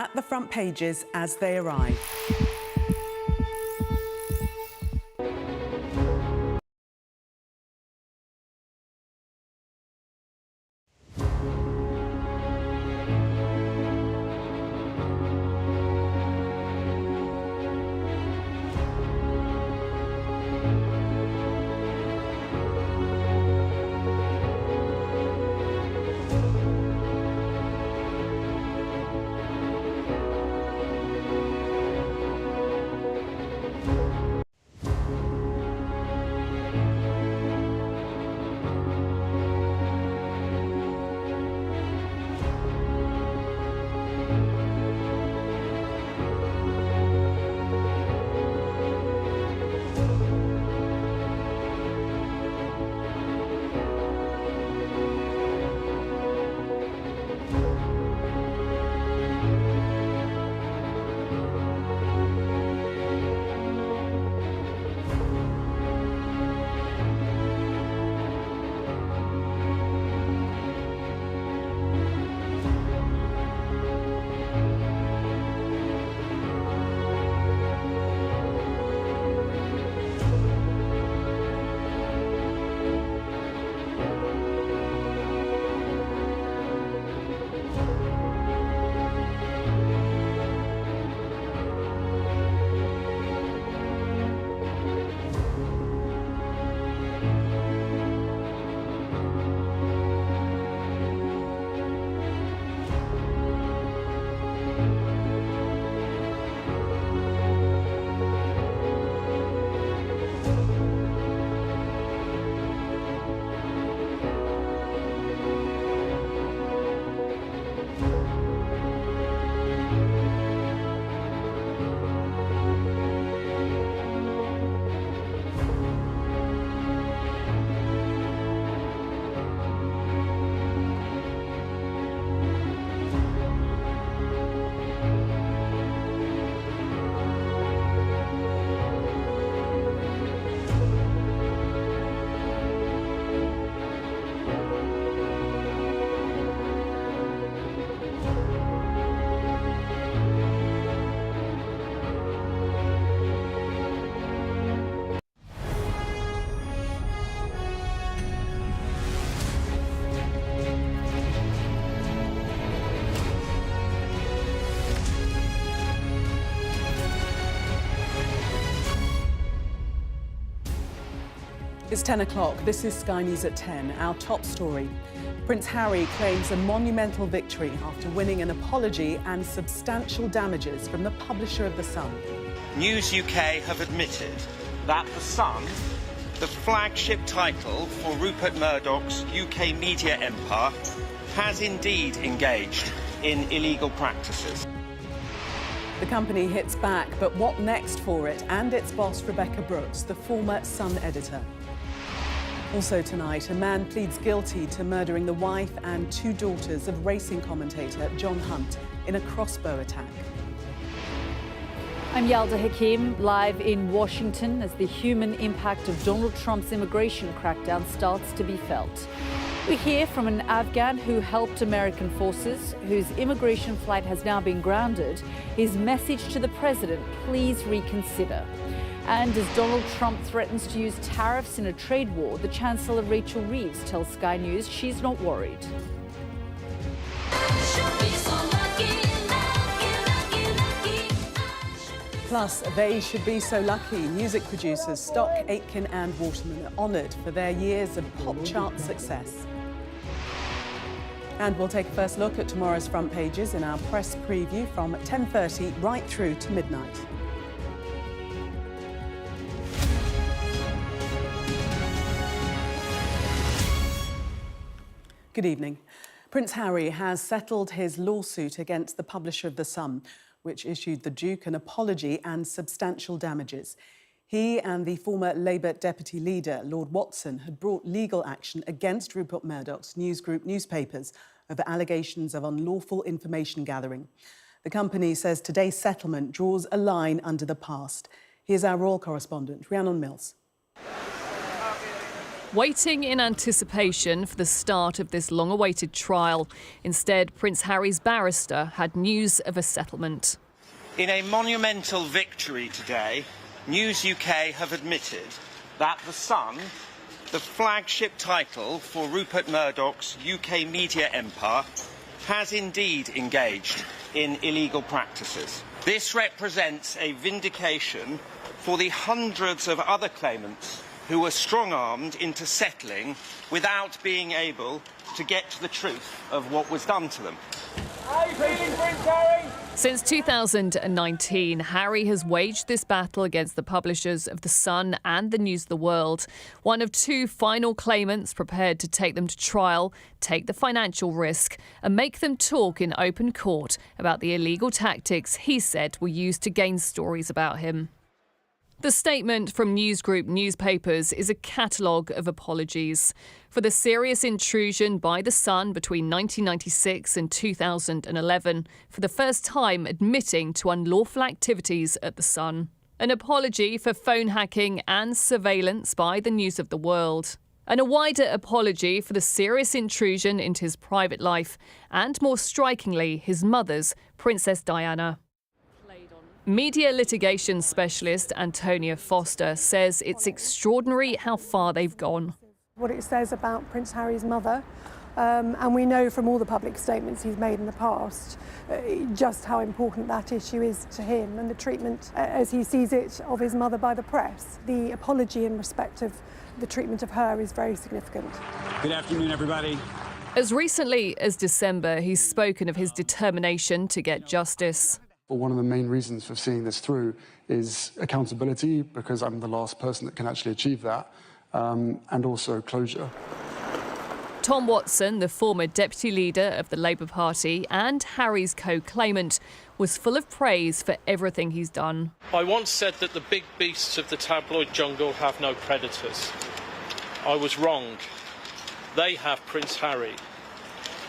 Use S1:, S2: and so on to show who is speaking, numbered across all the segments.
S1: at the front pages as they arrive. It's 10 o'clock. This is Sky News at 10. Our top story. Prince Harry claims a monumental victory after winning an apology and substantial damages from the publisher of The Sun.
S2: News UK have admitted that The Sun, the flagship title for Rupert Murdoch's UK media empire, has indeed engaged in illegal practices.
S1: The company hits back, but what next for it and its boss, Rebecca Brooks, the former Sun editor? Also tonight, a man pleads guilty to murdering the wife and two daughters of racing commentator John Hunt in a Crossbow attack.
S3: I'm Yalda Hakim, live in Washington as the human impact of Donald Trump's immigration crackdown starts to be felt. We hear from an Afghan who helped American forces, whose immigration flight has now been grounded. His message to the president, please reconsider. And as Donald Trump threatens to use tariffs in a trade war, the Chancellor Rachel Reeves tells Sky News she's not worried.
S1: Plus, they should be so lucky. Music producers Stock, Aitken and Waterman are honoured for their years of pop chart success. And we'll take a first look at tomorrow's front pages in our press preview from 10:30 right through to midnight. Good evening. Prince Harry has settled his lawsuit against the publisher of The Sun, which issued the Duke an apology and substantial damages. He and the former Labour deputy leader, Lord Watson, had brought legal action against Rupert Murdoch's News Group newspapers over allegations of unlawful information gathering. The company says today's settlement draws a line under the past. Here's our royal correspondent, Rhiannon Mills.
S4: waiting in anticipation for the start of this long-awaited trial. Instead, Prince Harry's barrister had news of a settlement.
S2: In a monumental victory today, News UK have admitted that The Sun, the flagship title for Rupert Murdoch's UK media empire, has indeed engaged in illegal practices. This represents a vindication for the hundreds of other claimants who were strong-armed into settling without being able to get to the truth of what was done to them.
S4: Since 2019, Harry has waged this battle against the publishers of The Sun and the News of the World, one of two final claimants prepared to take them to trial, take the financial risk, and make them talk in open court about the illegal tactics he said were used to gain stories about him. The statement from News Group newspapers is a catalogue of apologies for the serious intrusion by The Sun between 1996 and 2011, for the first time admitting to unlawful activities at The Sun. An apology for phone hacking and surveillance by the News of the World. And a wider apology for the serious intrusion into his private life and, more strikingly, his mother's, Princess Diana. Media litigation specialist Antonia Foster says it's extraordinary how far they've gone.
S5: What it says about Prince Harry's mother, and we know from all the public statements he's made in the past just how important that issue is to him and the treatment, as he sees it, of his mother by the press. The apology in respect of the treatment of her is very significant.
S6: Good afternoon, everybody.
S4: As recently as December, he's spoken of his determination to get justice.
S7: One of the main reasons for seeing this through is accountability, because I'm the last person that can actually achieve that, and also closure.
S4: Tom Watson, the former deputy leader of the Labour Party and Harry's co-claimant, was full of praise for everything he's done.
S8: I once said that the big beasts of the tabloid jungle have no predators. I was wrong. They have Prince Harry.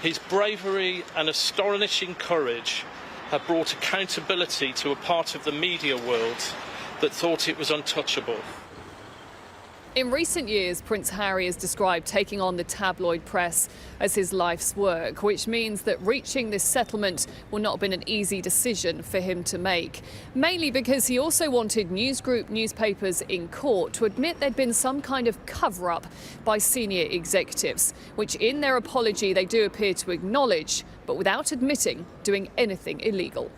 S8: His bravery and astonishing courage have brought accountability to a part of the media world that thought it was untouchable.
S4: In recent years, Prince Harry has described taking on the tabloid press as his life's work, which means that reaching this settlement will not have been an easy decision for him to make, mainly because he also wanted News Group newspapers in court to admit there'd been some kind of cover-up by senior executives, which in their apology they do appear to acknowledge, but without admitting doing anything illegal.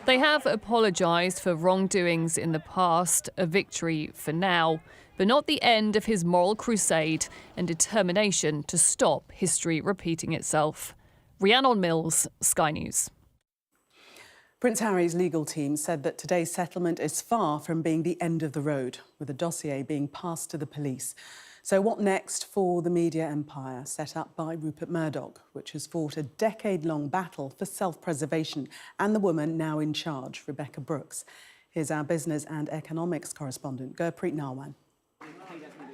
S4: They have apologised for wrongdoings in the past, a victory for now, but not the end of his moral crusade and determination to stop history repeating itself. Rhiannon Mills, Sky News.
S1: Prince Harry's legal team said that today's settlement is far from being the end of the road, with a dossier being passed to the police. So what next for the media empire set up by Rupert Murdoch, which has fought a decade-long battle for self-preservation, and the woman now in charge, Rebecca Brooks? Here's our business and economics correspondent, Gurpreet Narwan.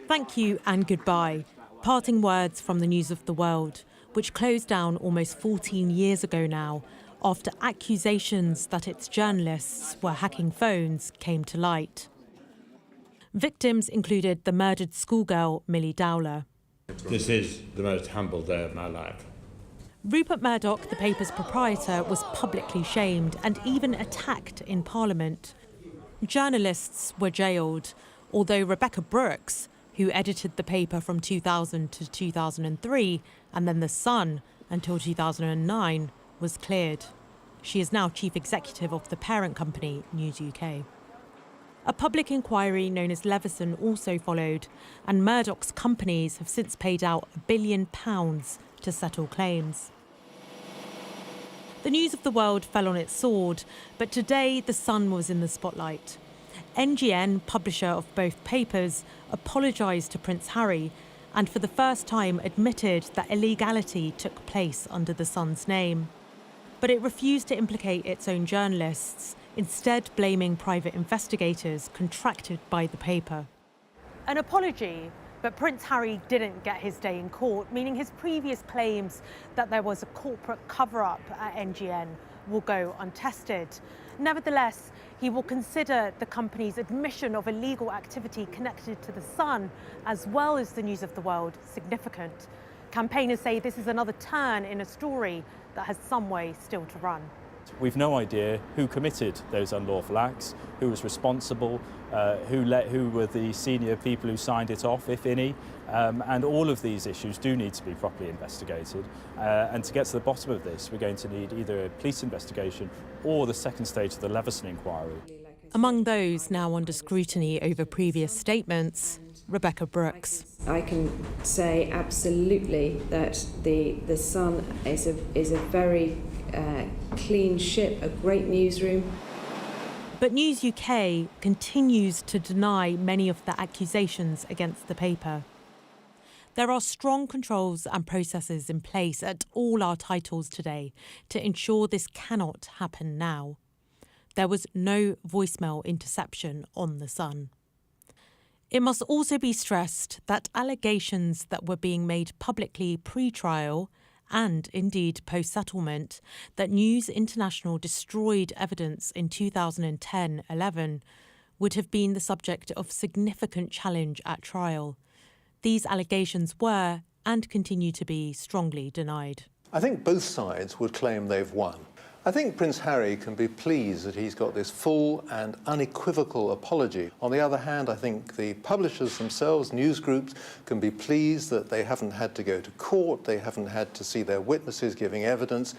S9: Thank you and goodbye. Parting words from the News of the World, which closed down almost 14 years ago now, after accusations that its journalists were hacking phones came to light. Victims included the murdered schoolgirl Millie Dowler.
S10: This is the most humble day of my life.
S9: Rupert Murdoch, the paper's proprietor, was publicly shamed and even attacked in Parliament. Journalists were jailed, although Rebecca Brooks, who edited the paper from 2000 to 2003 and then The Sun until 2009, was cleared. She is now chief executive of the parent company, News UK. A public inquiry known as Leveson also followed, and Murdoch's companies have since paid out £1 billion to settle claims. The News of the World fell on its sword, but today The Sun was in the spotlight. NGN, publisher of both papers, apologised to Prince Harry and for the first time admitted that illegality took place under The Sun's name. But it refused to implicate its own journalists, instead blaming private investigators contracted by the paper. An apology, but Prince Harry didn't get his day in court, meaning his previous claims that there was a corporate cover-up at NGN will go untested. Nevertheless, he will consider the company's admission of illegal activity connected to the Sun, as well as the News of the World, significant. Campaigners say this is another turn in a story that has some way still to run.
S11: We've no idea who committed those unlawful acts, who was responsible, who were the senior people who signed it off, if any, and all of these issues do need to be properly investigated. And to get to the bottom of this, we're going to need either a police investigation or the second stage of the Leveson inquiry.
S9: Among those now under scrutiny over previous statements, Rebecca Brooks.
S12: I can say absolutely that the Sun is a very clean ship, a great newsroom.
S9: But News UK continues to deny many of the accusations against the paper. There are strong controls and processes in place at all our titles today to ensure this cannot happen now. There was no voicemail interception on the Sun. It must also be stressed that allegations that were being made publicly pre-trial and indeed post-settlement that News International destroyed evidence in 2010-11 would have been the subject of significant challenge at trial. These allegations were and continue to be strongly denied.
S13: I think both sides would claim they've won. I think Prince Harry can be pleased that he's got this full and unequivocal apology. On the other hand, I think the publishers themselves, news groups, can be pleased that they haven't had to go to court, they haven't had to see their witnesses giving evidence.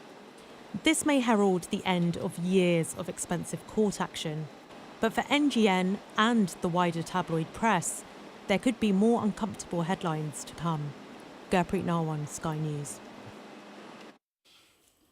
S9: This may herald the end of years of expensive court action. But for NGN and the wider tabloid press, there could be more uncomfortable headlines to come. Gurpreet Narwan, Sky News.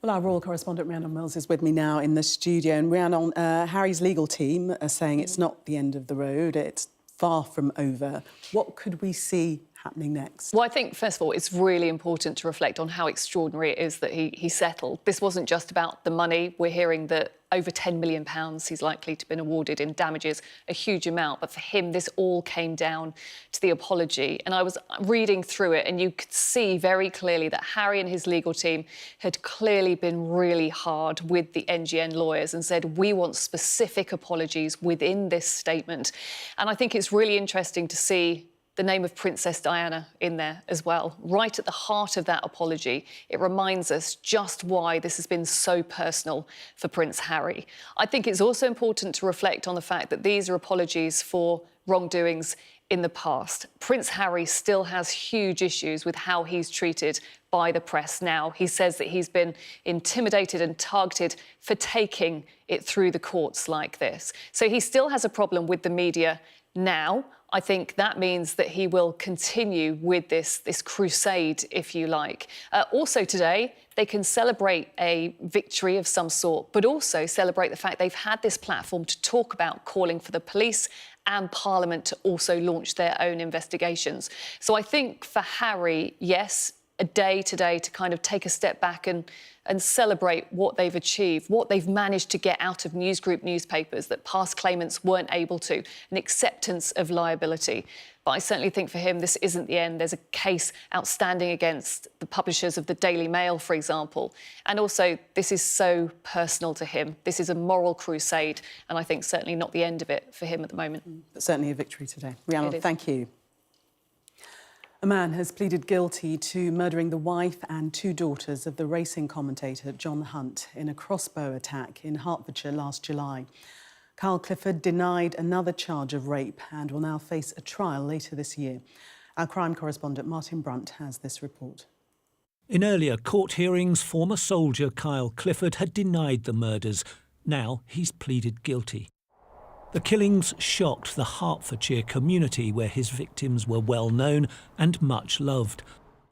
S1: Well, our royal correspondent Rhiannon Mills is with me now in the studio. And Rhiannon, Harry's legal team are saying it's not the end of the road, it's far from over. What could we see happening next?
S4: Well, I think, first of all, it's really important to reflect on how extraordinary it is that he settled. This wasn't just about the money. We're hearing that over £10 million he's likely to have been awarded in damages, a huge amount. But for him, this all came down to the apology. And I was reading through it, and you could see very clearly that Harry and his legal team had clearly been really hard with the NGN lawyers and said, we want specific apologies within this statement. And I think it's really interesting to see the name of Princess Diana in there as well. Right at the heart of that apology, it reminds us just why this has been so personal for Prince Harry. I think it's also important to reflect on the fact that these are apologies for wrongdoings in the past. Prince Harry still has huge issues with how he's treated by the press now. He says that he's been intimidated and targeted for taking it through the courts like this. So he still has a problem with the media now. I think that means that he will continue with this crusade, if you like. Also today, they can celebrate a victory of some sort, but also celebrate the fact they've had this platform to talk about calling for the police and Parliament to also launch their own investigations. So I think for Harry, yes, a day today to kind of take a step back and celebrate what they've achieved, what they've managed to get out of newsgroup newspapers that past claimants weren't able to, an acceptance of liability. But I certainly think for him, this isn't the end. There's a case outstanding against the publishers of the Daily Mail, for example. And also, this is so personal to him. This is a moral crusade, and I think certainly not the end of it for him at the moment.
S1: But certainly a victory today. Rhiannon, thank you. A man has pleaded guilty to murdering the wife and two daughters of the racing commentator John Hunt in a Crossbow attack in Hertfordshire last July. Carl Clifford denied another charge of rape and will now face a trial later this year. Our crime correspondent Martin Brunt has this report.
S14: In earlier court hearings, former soldier Kyle Clifford had denied the murders. Now he's pleaded guilty. The killings shocked the Hertfordshire community where his victims were well known and much loved.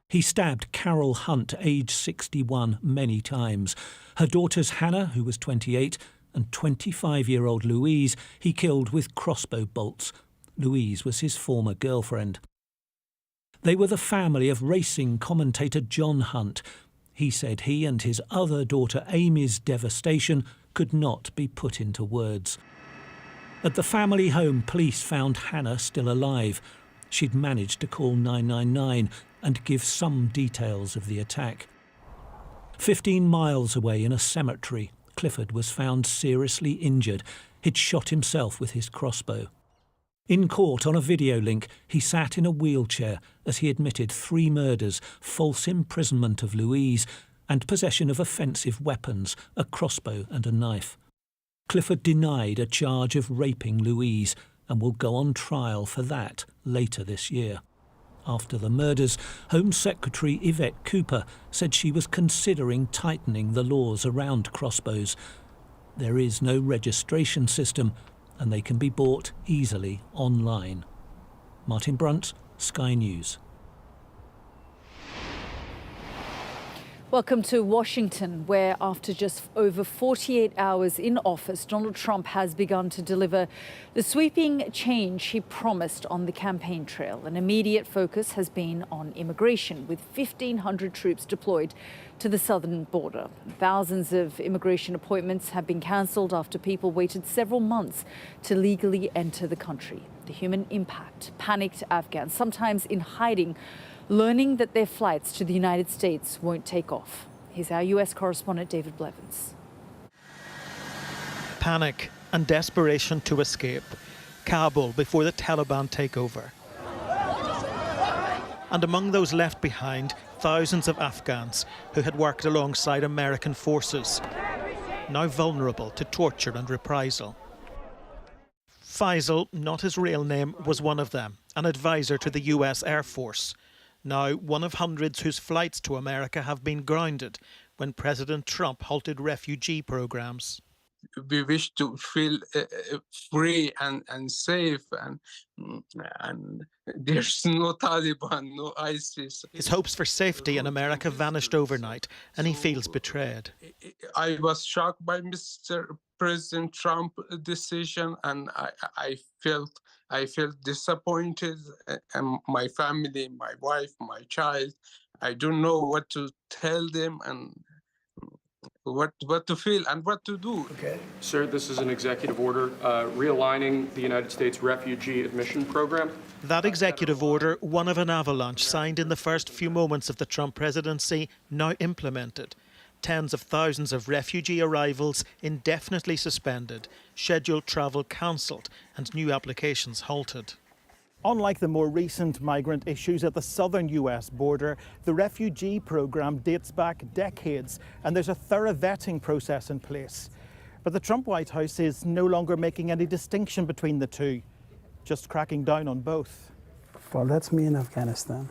S14: He stabbed Carol Hunt, aged 61, many times. Her daughters Hannah, who was 28, and 25-year-old Louise he killed with crossbow bolts. Louise was his former girlfriend. They were the family of racing commentator John Hunt. He said he and his other daughter Amy's devastation could not be put into words. At the family home, police found Hannah still alive. She'd managed to call 999 and give some details of the attack. 15 miles away in a cemetery, Clifford was found seriously injured. He'd shot himself with his crossbow. In court on a video link, he sat in a wheelchair as he admitted 3 murders, false imprisonment of Louise, and possession of offensive weapons, a crossbow and a knife. Clifford denied a charge of raping Louise and will go on trial for that later this year. After the murders, Home Secretary Yvette Cooper said she was considering tightening the laws around crossbows. There is no registration system and they can be bought easily online. Martin Brunt, Sky News.
S3: Welcome to Washington, where after just over 48 hours in office, Donald Trump has begun to deliver the sweeping change he promised on the campaign trail. An immediate focus has been on immigration, with 1,500 troops deployed to the southern border. Thousands of immigration appointments have been cancelled after people waited several months to legally enter the country. The human impact, panicked Afghans, sometimes in hiding, learning that their flights to the United States won't take off. Here's our US correspondent David Blevins.
S15: Panic and desperation to escape. Kabul before the Taliban takeover. And among those left behind, thousands of Afghans who had worked alongside American forces, now vulnerable to torture and reprisal. Faisal, not his real name, was one of them, an advisor to the US Air Force. Now one of hundreds whose flights to America have been grounded when President Trump halted refugee programs.
S16: We wish to feel free and safe, and there's no Taliban, no ISIS.
S15: His hopes for safety in America vanished overnight, and he feels betrayed.
S16: I was shocked by Mr. President Trump's decision, and I felt disappointed. And my family, my wife, my child, I don't know what to tell them and what to feel and what to do.
S17: Okay. Sir, this is an executive order realigning the United States refugee admission program.
S15: That executive order, one of an avalanche signed in the first few moments of the Trump presidency, now implemented. Tens of thousands of refugee arrivals indefinitely suspended, scheduled travel cancelled, and new applications halted.
S11: Unlike the more recent migrant issues at the southern US border, the refugee program dates back decades, and there's a thorough vetting process in place. But the Trump White House is no longer making any distinction between the two, just cracking down on both.
S18: Well, that's me in Afghanistan.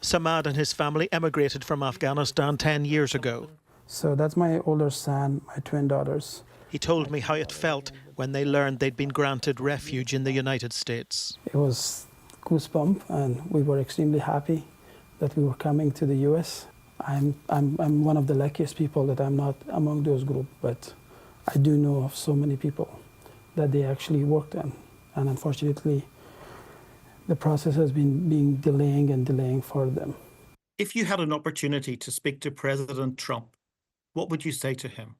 S15: Samad and his family emigrated from Afghanistan 10 years ago.
S18: So that's my older son, my twin daughters.
S15: He told me how it felt when they learned they'd been granted refuge in the United States.
S18: It was goosebump, and we were extremely happy that we were coming to the US. I'm one of the luckiest people that I'm not among those group, but I do know of so many people that they actually worked on, and unfortunately the process has been delaying for them.
S19: If you had an opportunity to speak to President Trump, what would you say to him?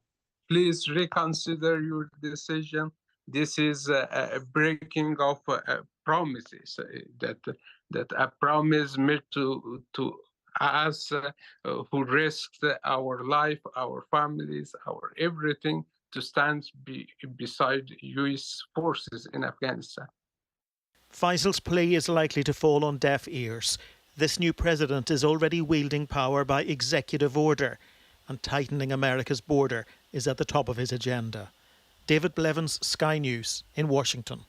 S16: Please reconsider your decision. This is a breaking of promises that a promise made to us who risked our life, our families, our everything to stand beside U.S. forces in Afghanistan.
S15: Faisal's plea is likely to fall on deaf ears. This new president is already wielding power by executive order, and tightening America's border is at the top of his agenda. David Blevins, Sky News in Washington.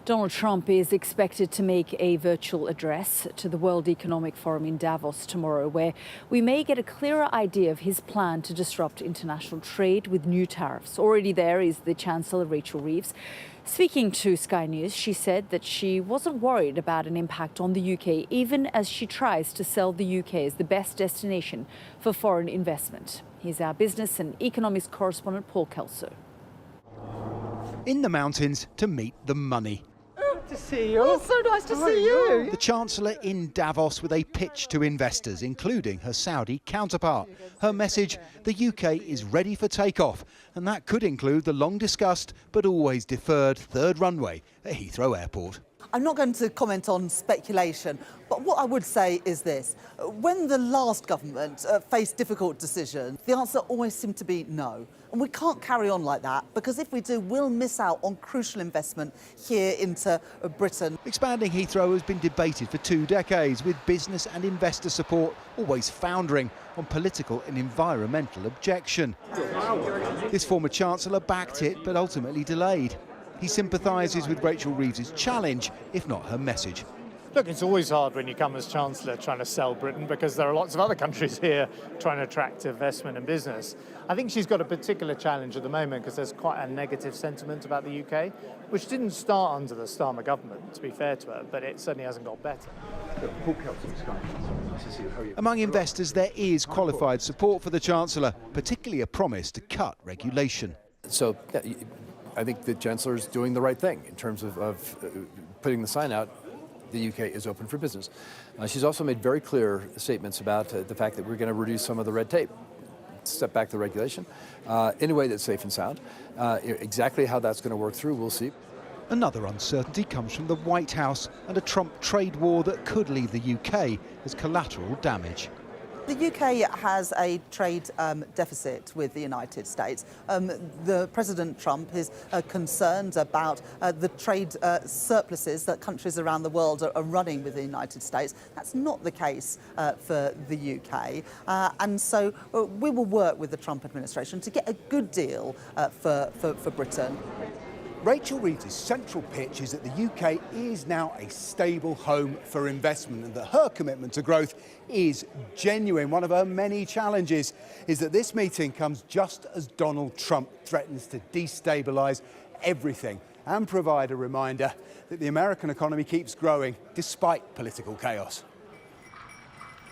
S3: Donald Trump is expected to make a virtual address to the World Economic Forum in Davos tomorrow, where we may get a clearer idea of his plan to disrupt international trade with new tariffs. Already there is the Chancellor, Rachel Reeves. Speaking to Sky News, she said that she wasn't worried about an impact on the UK, even as she tries to sell the UK as the best destination for foreign investment. Here's our business and economics correspondent, Paul Kelso.
S20: In the mountains to meet the money.
S21: To see you. Oh, so nice to see you.
S20: The Chancellor in Davos with a pitch to investors, including her Saudi counterpart. Her message, the UK is ready for takeoff, and that could include the long-discussed but always deferred third runway at Heathrow Airport.
S2: I'm not going to comment on speculation, but what I would say is this. When the last government faced difficult decisions, the answer always seemed to be no. And we can't carry on like that, because if we do, we'll miss out on crucial investment here into Britain.
S20: Expanding Heathrow has been debated for 2 decades, with business and investor support always foundering on political and environmental objection. This former Chancellor backed it, but ultimately delayed. He sympathises with Rachel Reeves's challenge, if not her message.
S22: Look, it's always hard when you come as Chancellor trying to sell Britain, because there are lots of other countries here trying to attract investment and business. I think she's got a particular challenge at the moment because there's quite a negative sentiment about the UK, which didn't start under the Starmer government, to be fair to her, but it certainly hasn't got better.
S20: Among investors, there is qualified support for the Chancellor, particularly a promise to cut regulation.
S23: So I think the Chancellor is doing the right thing in terms of putting the sign out. The UK is open for business. She's also made very clear statements about the fact that we're going to reduce some of the red tape, step back the regulation in a way that's safe and sound. Exactly how that's going to work through, we'll see.
S20: Another uncertainty comes from the White House and a Trump trade war that could leave the UK as collateral damage.
S2: The UK has a trade deficit with the United States. The President Trump is concerned about the trade surpluses that countries around the world are running with the United States. That's not the case for the UK. And so we will work with the Trump administration to get a good deal for Britain.
S24: Rachel Reeves's central pitch is that the UK is now a stable home for investment and that her commitment to growth is genuine. One of her many challenges is that this meeting comes just as Donald Trump threatens to destabilise everything and provide a reminder that the American economy keeps growing despite political chaos.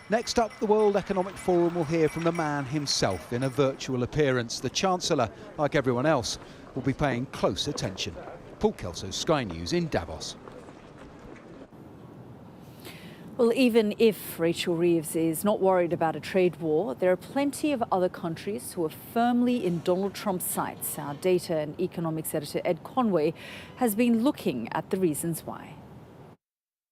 S20: Next up, the World Economic Forum will hear from the man himself in a virtual appearance. The Chancellor, like everyone else, will be paying close attention. Paul Kelso, Sky News in Davos.
S3: Well, even if Rachel Reeves is not worried about a trade war, there are plenty of other countries who are firmly in Donald Trump's sights. Our data and economics editor Ed Conway has been looking at the reasons why.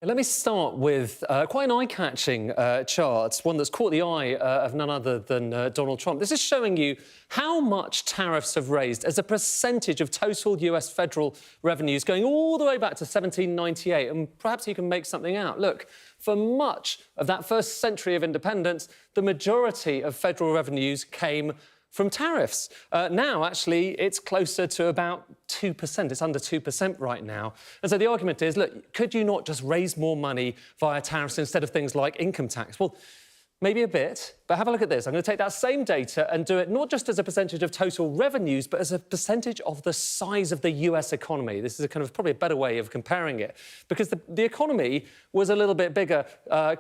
S25: Let me start with quite an eye-catching chart, one that's caught the eye of none other than Donald Trump. This is showing you how much tariffs have raised as a percentage of total US federal revenues, going all the way back to 1798, and perhaps you can make something out. Look, for much of that first century of independence, the majority of federal revenues came from tariffs. Now, actually, it's closer to about 2%. It's under 2% right now. And so the argument is, look, could you not just raise more money via tariffs instead of things like income tax? Well, maybe a bit, but have a look at this. I'm going to take that same data and do it not just as a percentage of total revenues, but as a percentage of the size of the US economy. This is a kind of probably a better way of comparing it, because the economy was a little bit bigger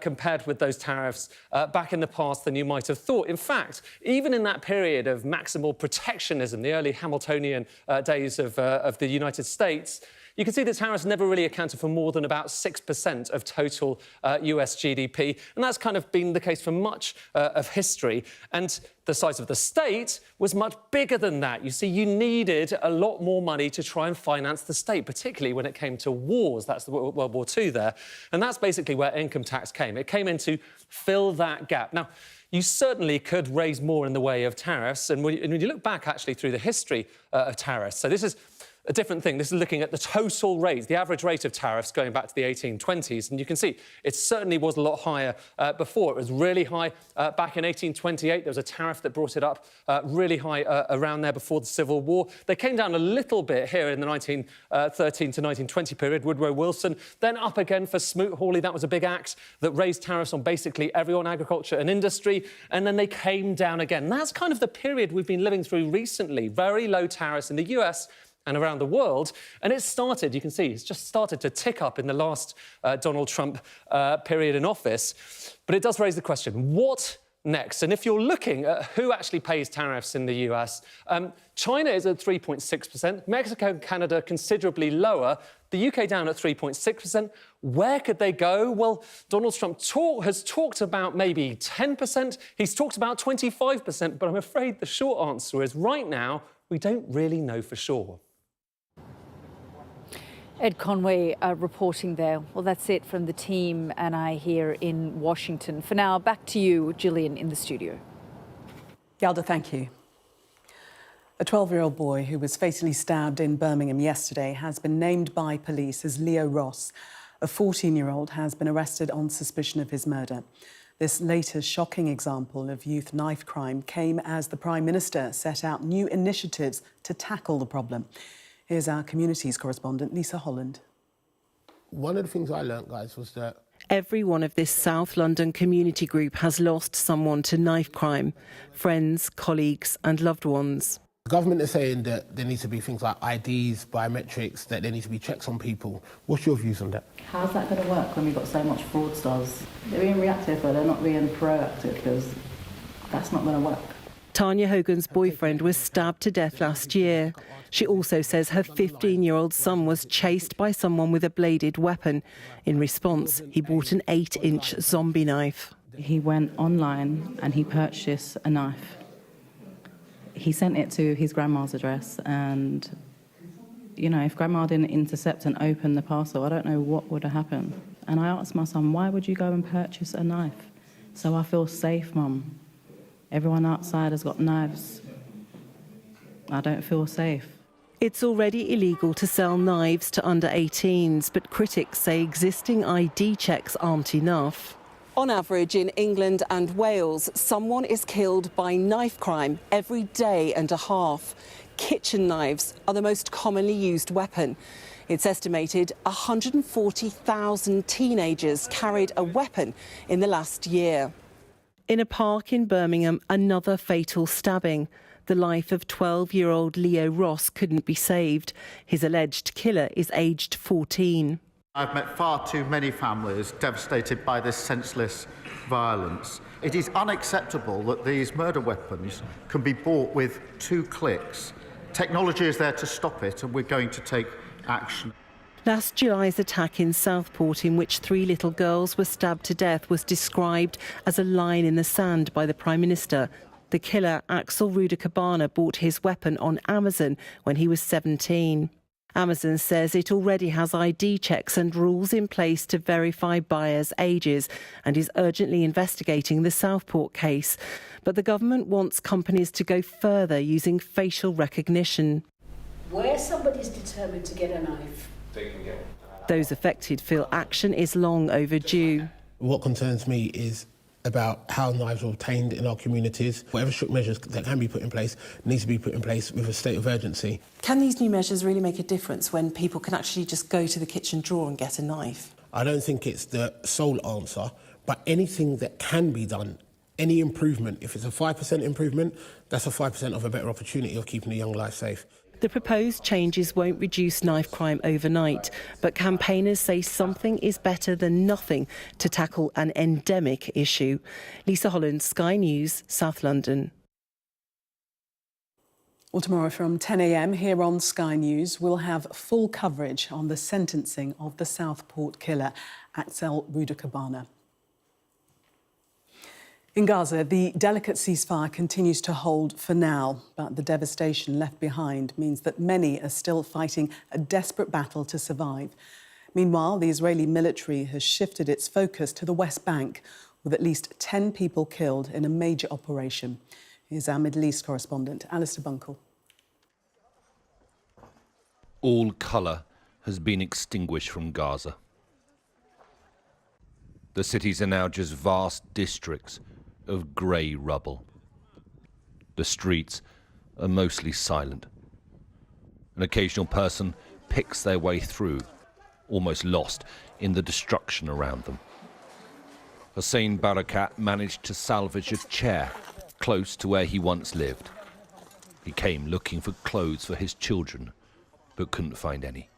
S25: compared with those tariffs back in the past than you might have thought. In fact, even in that period of maximal protectionism, the early Hamiltonian days of the United States, you can see that tariffs never really accounted for more than about 6% of total US GDP, and that's kind of been the case for much of history. And the size of the state was much bigger than that. You see, you needed a lot more money to try and finance the state, particularly when it came to wars. That's the World War II there. And that's basically where income tax came. It came in to fill that gap. Now, you certainly could raise more in the way of tariffs. And when you look back, actually, through the history of tariffs, so this is a different thing. This is looking at the total rate, the average rate of tariffs going back to the 1820s. And you can see it certainly was a lot higher before. It was really high back in 1828. There was a tariff that brought it up really high around there before the Civil War. They came down a little bit here in the 1913 to 1920 period, Woodrow Wilson. Then up again for Smoot-Hawley. That was a big act that raised tariffs on basically everyone, agriculture and industry. And then they came down again. And that's kind of the period we've been living through recently. Very low tariffs in the US and around the world. And it started, you can see, it's just started to tick up in the last Donald Trump period in office. But it does raise the question, what next? And if you're looking at who actually pays tariffs in the US, China is at 3.6%, Mexico and Canada considerably lower, the UK down at 3.6%. Where could they go? Well, Donald Trump has talked about maybe 10%. He's talked about 25%, but I'm afraid the short answer is right now, we don't really know for sure.
S3: Ed Conway reporting there. Well, that's it from the team and I here in Washington. For now, back to you, Gillian, in the studio.
S1: Yalda, thank you. A 12-year-old boy who was fatally stabbed in Birmingham yesterday has been named by police as Leo Ross. A 14-year-old has been arrested on suspicion of his murder. This latest shocking example of youth knife crime came as the Prime Minister set out new initiatives to tackle the problem. Here's our communities correspondent, Lisa Holland.
S5: One of the things I learnt, guys, was that
S6: everyone of this South London community group has lost someone to knife crime, friends, colleagues and loved ones.
S5: the government is saying that there needs to be things like IDs, biometrics, that there needs to be checks on people. What's your views on that?
S7: How's that going to work when we've got so much fraudsters? They're being reactive, but they're not being proactive, because that's not going to work.
S6: Tanya Hogan's boyfriend was stabbed to death last year. She also says her 15-year-old son was chased by someone with a bladed weapon. In response, he bought an 8-inch zombie knife.
S7: He went online and he purchased a knife. He sent it to his grandma's address, and, you know, if grandma didn't intercept and open the parcel, I don't know what would have happened. And I asked my son, why would you go and purchase a knife? So I feel safe, Mum. Everyone outside has got knives. I don't feel safe.
S6: It's already illegal to sell knives to under 18s, but critics say existing ID checks aren't enough. On average, in England and Wales, someone is killed by knife crime every day and a half. Kitchen knives are the most commonly used weapon. It's estimated 140,000 teenagers carried a weapon in the last year. In a park in Birmingham, another fatal stabbing. The life of 12-year-old Leo Ross couldn't be saved. His alleged killer is aged 14.
S8: I've met far too many families devastated by this senseless violence. It is unacceptable that these murder weapons can be bought with 2 clicks. Technology is there to stop it, and we're going to take action.
S6: Last July's attack in Southport, in which 3 little girls were stabbed to death, was described as a line in the sand by the Prime Minister. The killer, Axel Ruder-Cabana, bought his weapon on Amazon when he was 17. Amazon says it already has ID checks and rules in place to verify buyers' ages and is urgently investigating the Southport case. But the government wants companies to go further using facial recognition.
S10: Where somebody's determined to get a knife, they can get it.
S6: Those affected feel action is long overdue.
S5: What concerns me is about how knives are obtained in our communities. Whatever strict measures that can be put in place needs to be put in place with a state of urgency.
S26: Can these new measures really make a difference when people can actually just go to the kitchen drawer and get a knife?
S5: I don't think it's the sole answer, but anything that can be done, any improvement, if it's a 5% improvement, that's a 5% of a better opportunity of keeping a young life safe.
S6: The proposed changes won't reduce knife crime overnight, but campaigners say something is better than nothing to tackle an endemic issue. Lisa Holland, Sky News, South London.
S1: Well, tomorrow from 10 a.m. here on Sky News, we'll have full coverage on the sentencing of the Southport killer, Axel Ruder-Cabana. In Gaza, the delicate ceasefire continues to hold for now, but the devastation left behind means that many are still fighting a desperate battle to survive. Meanwhile, the Israeli military has shifted its focus to the West Bank, with at least 10 people killed in a major operation. Here's our Middle East correspondent, Alistair Bunkle.
S27: All colour has been extinguished from Gaza. The cities are now just vast districts of grey rubble. The streets are mostly silent. An occasional person picks their way through, almost lost in the destruction around them. Hussein Barakat managed to salvage a chair close to where he once lived. He came looking for clothes for his children, but couldn't find any.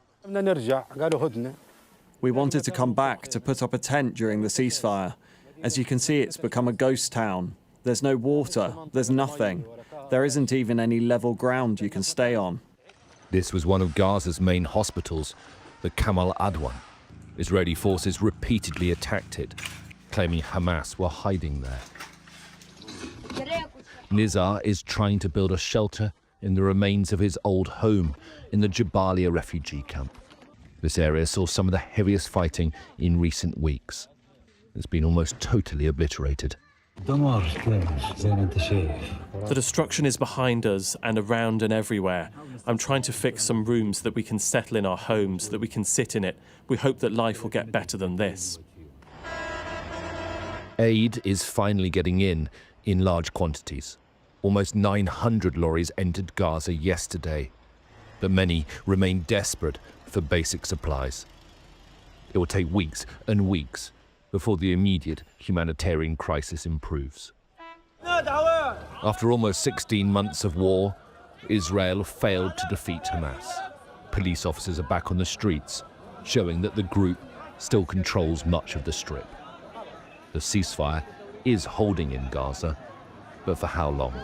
S28: We wanted to come back to put up a tent during the ceasefire. As you can see, it's become a ghost town. There's no water, there's nothing. There isn't even any level ground you can stay on.
S27: This was one of Gaza's main hospitals, the Kamal Adwan. Israeli forces repeatedly attacked it, claiming Hamas were hiding there. Nizar is trying to build a shelter in the remains of his old home in the Jabalia refugee camp. This area saw some of the heaviest fighting in recent weeks. It's been almost totally obliterated.
S4: The destruction is behind us and around and everywhere. I'm trying to fix some rooms that we can settle in our homes, that we can sit in it. We hope that life will get better than this.
S27: Aid is finally getting in large quantities. Almost 900 lorries entered Gaza yesterday, but many remain desperate for basic supplies. It will take weeks and weeks before the immediate humanitarian crisis improves. After almost 16 months of war, Israel failed to defeat Hamas. Police officers are back on the streets, showing that the group still controls much of the Strip. The ceasefire is holding in Gaza, but for how long?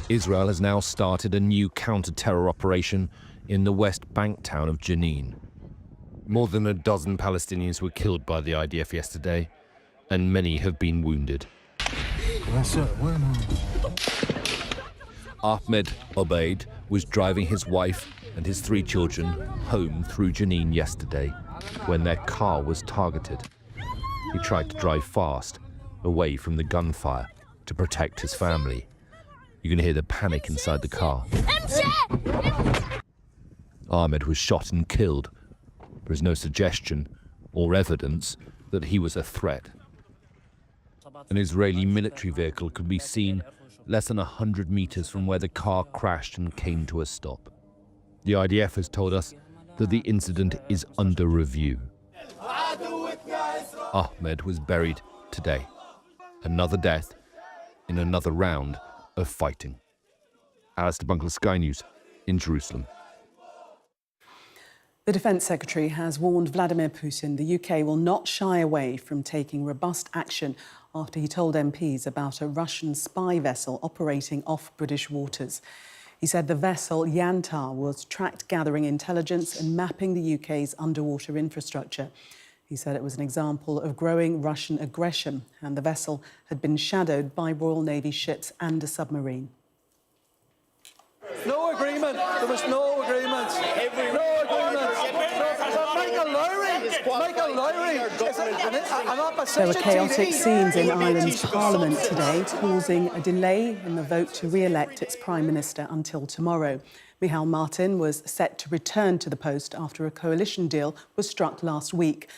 S27: Israel has now started a new counter-terror operation in the West Bank town of Jenin. More than a dozen Palestinians were killed by the IDF yesterday, and many have been wounded. Ahmed Obeid was driving his wife and his 3 children home through Jenin yesterday when their car was targeted. He tried to drive fast, away from the gunfire, to protect his family. You can hear the panic inside the car. Ahmed was shot and killed. There is no suggestion or evidence that he was a threat. An Israeli military vehicle could be seen less than 100 meters from where the car crashed and came to a stop. The IDF has told us that the incident is under review. Ahmed was buried today. Another death in another round of fighting. Alistair Bunkle, Sky News in Jerusalem.
S1: The Defence Secretary has warned Vladimir Putin the UK will not shy away from taking robust action after he told MPs about a Russian spy vessel operating off British waters. He said the vessel Yantar was tracked gathering intelligence and mapping the UK's underwater infrastructure. He said it was an example of growing Russian aggression, and the vessel had been shadowed by Royal Navy ships and a submarine.
S21: No agreement. There was no agreement. No agreement. Make a lowering.
S1: There were chaotic scenes in Ireland's Parliament today, causing a delay in the vote to re-elect its Prime Minister until tomorrow. Micheál Martin was set to return to the post after a coalition deal was struck last week.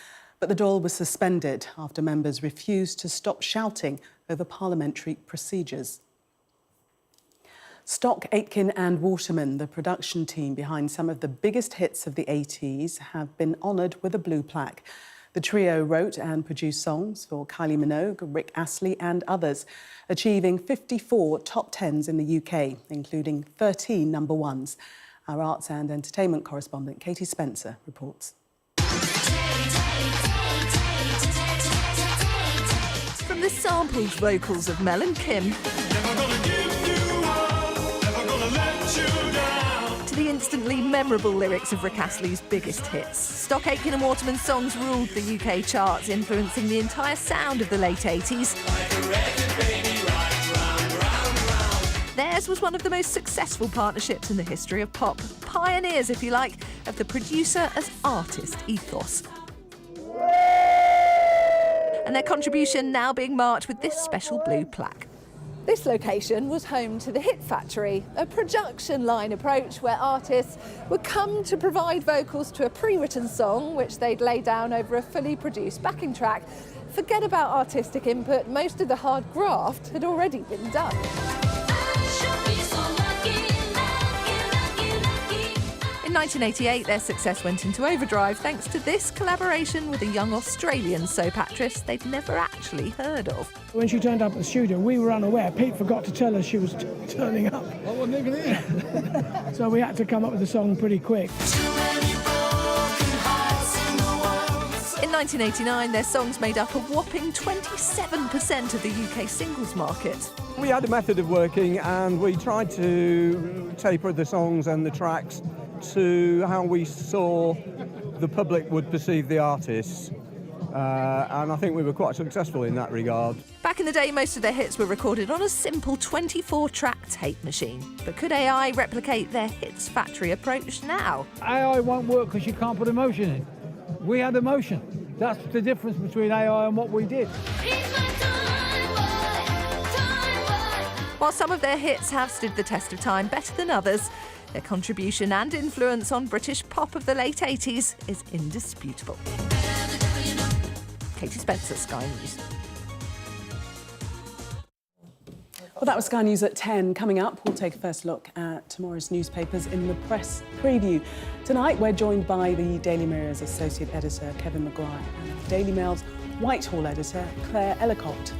S1: But the Dáil was suspended after members refused to stop shouting over parliamentary procedures. Stock, Aitken and Waterman, the production team behind some of the biggest hits of the 80s, have been honoured with a blue plaque. The trio wrote and produced songs for Kylie Minogue, Rick Astley and others, achieving 54 top 10s in the UK, including 13 number ones. Our arts and entertainment correspondent Katie Spencer reports.
S9: From the sampled vocals of Mel and Kim to the instantly memorable lyrics of Rick Astley's biggest hits, Stock, Aitken and Waterman's songs ruled the UK charts, influencing the entire sound of the late 80s. Theirs was one of the most successful partnerships in the history of pop, pioneers, if you like, of the producer as artist ethos. And their contribution now being marked with this special blue plaque. This location was home to the Hit Factory, a production line approach where artists would come to provide vocals to a pre-written song, which they'd lay down over a fully produced backing track. Forget about artistic input, most of the hard graft had already been done. In 1988, their success went into overdrive thanks to this collaboration with a young Australian soap actress they'd never actually heard of.
S11: When she turned up at the studio, we were unaware. Pete forgot to tell us she was turning up.
S12: I wasn't even here.
S11: So we had to come up with a song pretty quick.
S9: In 1989, their songs made up a whopping 27% of the UK singles market.
S11: We had a method of working and we tried to taper the songs and the tracks to how we saw the public would perceive the artists. and I think we were quite successful in that regard.
S9: Back in the day, most of their hits were recorded on a simple 24-track tape machine. But could AI replicate their hits factory approach now?
S12: AI won't work because you can't put emotion in. We had emotion. That's the difference between AI and what we did.
S9: While some of their hits have stood the test of time better than others, their contribution and influence on British pop of the late 80s is indisputable. Katie Spencer, Sky News.
S1: Well, that was Sky News at 10. Coming up, we'll take a first look at tomorrow's newspapers in the press preview. Tonight, we're joined by the Daily Mirror's associate editor, Kevin Maguire, and the Daily Mail's Whitehall editor, Claire Ellicott.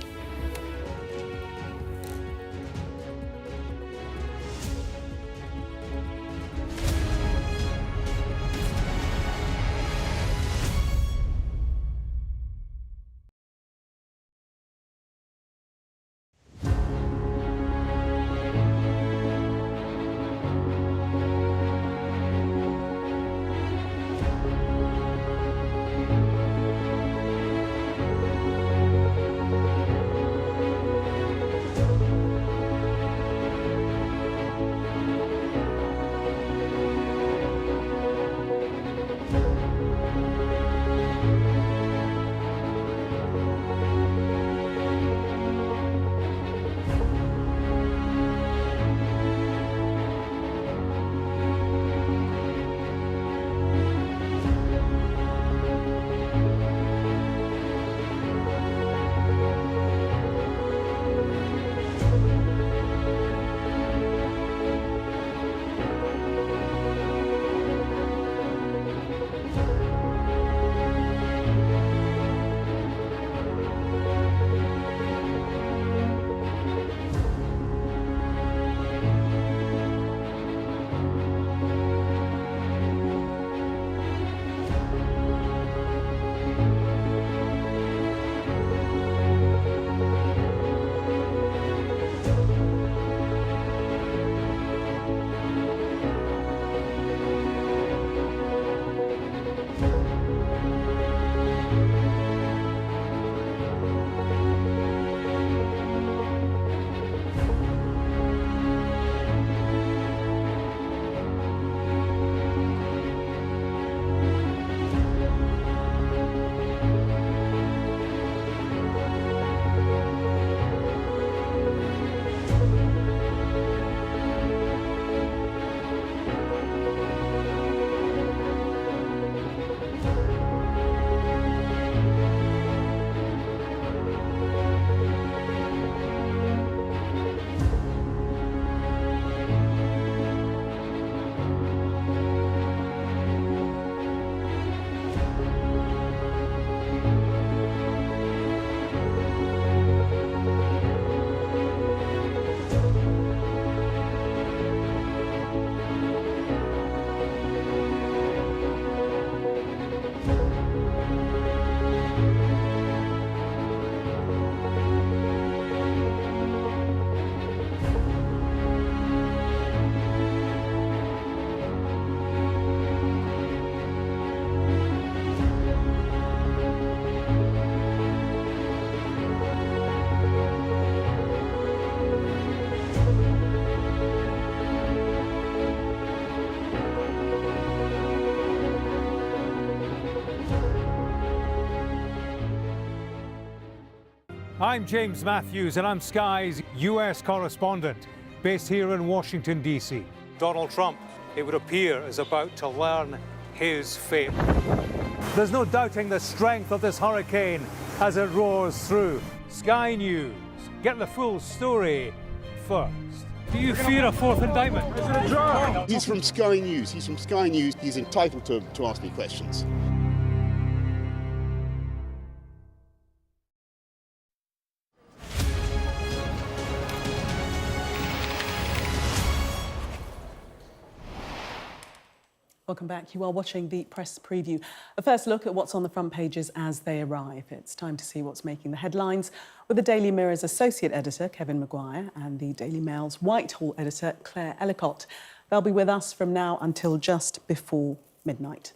S12: I'm James Matthews, and I'm Sky's US correspondent, based here in Washington, D.C. Donald Trump, it would appear, is about to learn his fate. There's no doubting the strength of this hurricane as it roars through. Sky News, get the full story first. Do you fear a fourth indictment? Is it a drug?
S13: He's from Sky News. He's from Sky News. He's entitled to ask me questions.
S1: Welcome back. You are watching the press preview. A first look at what's on the front pages as they arrive. It's time to see what's making the headlines with the Daily Mirror's associate editor, Kevin Maguire, and the Daily Mail's Whitehall editor, Claire Ellicott. They'll be with us from now until just before midnight.